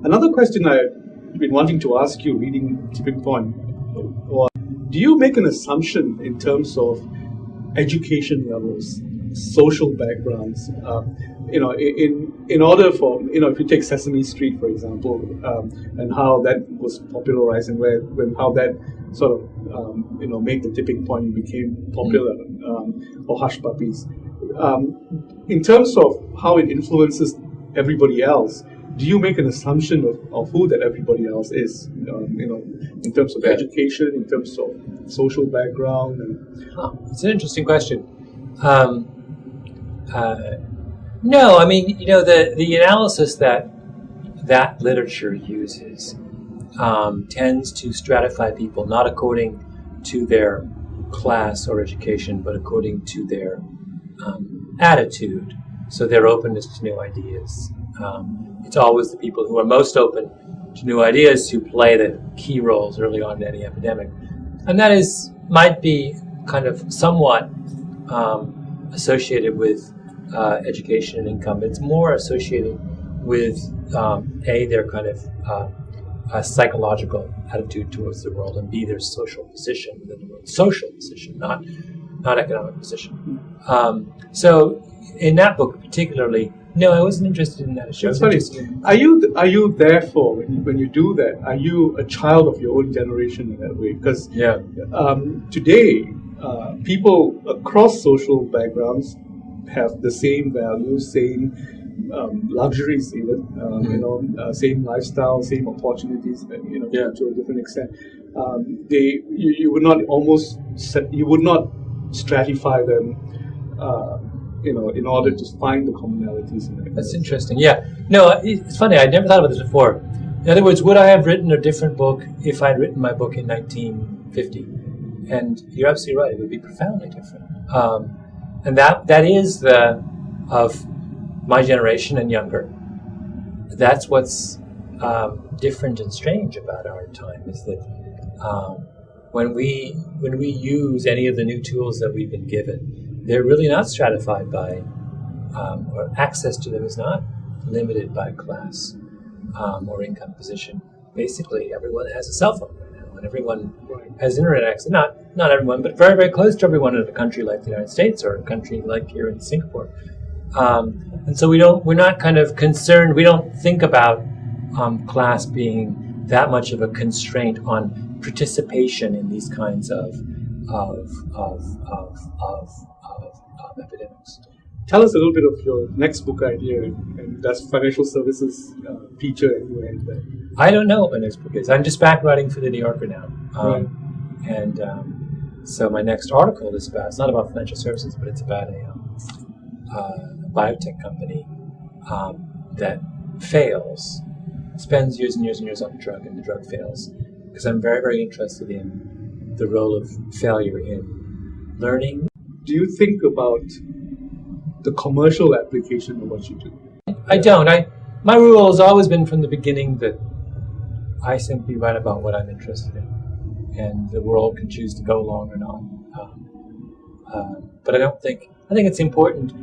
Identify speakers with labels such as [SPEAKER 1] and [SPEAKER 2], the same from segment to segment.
[SPEAKER 1] Another question I've been wanting to ask you, reading Tipping Point, was, do you make an assumption in terms of education levels, social backgrounds? In order for, if you take Sesame Street, for example, and how that was popularized and how that sort of, made the tipping point and became popular, or Hush Puppies. In terms of how it influences everybody else, do you make an assumption of who that everybody else is? In terms of education, in terms of social background?
[SPEAKER 2] It's an interesting question. No, I mean, the analysis that literature uses tends to stratify people not according to their class or education, but according to their attitude, so their openness to new ideas. It's always the people who are most open to new ideas who play the key roles early on in any epidemic. And that might be kind of somewhat associated with education and income. It's more associated with their kind of a psychological attitude towards the world, and B, their social position within the world. Social position, not economic position. So in that book particularly, no, I wasn't interested in that.
[SPEAKER 1] That's funny. Are you therefore, when you do that, are you a child of your own generation in that way? Because today, people across social backgrounds have the same values, same luxuries, even same lifestyle, same opportunities, to a different extent. You would not stratify them. In order to find the commonalities in it.
[SPEAKER 2] That's interesting. Yeah. No, it's funny. I'd never thought about this before. In other words, would I have written a different book if I'd written my book in 1950? And you're absolutely right. It would be profoundly different. And that is of my generation and younger. That's what's different and strange about our time, is that when we use any of the new tools that we've been given, they're really not stratified by, or access to them is not limited by class or income position. Basically, everyone has a cell phone right now, and everyone has internet access. Not everyone, but very, very close to everyone in a country like the United States or a country like here in Singapore. And so we're not kind of concerned. We don't think about class being that much of a constraint on participation in these kinds of epidemics.
[SPEAKER 1] Tell us a little bit of your next book idea, and does financial services feature anywhere in there?
[SPEAKER 2] I don't know what my next book is. I'm just back writing for the New Yorker now. And so my next article is it's not about financial services, but it's about a biotech company that fails, spends years and years and years on a drug, and the drug fails. Because I'm very, very interested in the role of failure in learning.
[SPEAKER 1] Do you think about the commercial application of what you do?
[SPEAKER 2] I don't. My rule has always been from the beginning that I simply write about what I'm interested in, and the world can choose to go along or not. But I think it's important.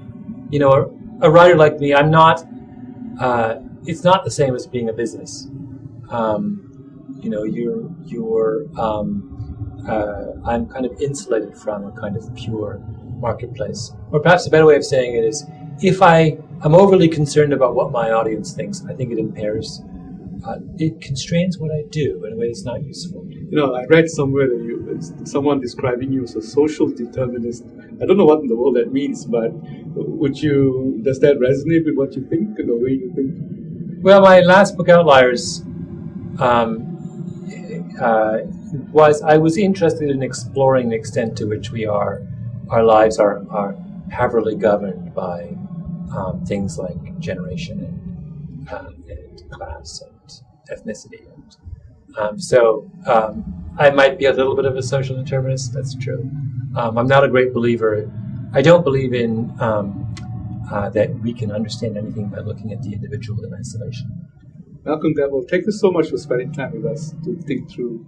[SPEAKER 2] A writer like me, I'm not. It's not the same as being a business. I'm kind of insulated from a kind of pure marketplace. Or perhaps a better way of saying it is, if I'm overly concerned about what my audience thinks, I think it impairs, it constrains what I do in a way that's not useful.
[SPEAKER 1] I read somewhere that someone describing you as a social determinist. I don't know what in the world that means, but does that resonate with what you think, the way you think?
[SPEAKER 2] Well, my last book, Outliers, I was interested in exploring the extent to which our lives are heavily governed by things like generation and class and ethnicity. So I might be a little bit of a social determinist, that's true. I'm not a great believer. I don't believe in that we can understand anything by looking at the individual in isolation.
[SPEAKER 1] Malcolm Gladwell, thank you so much for spending time with us to think through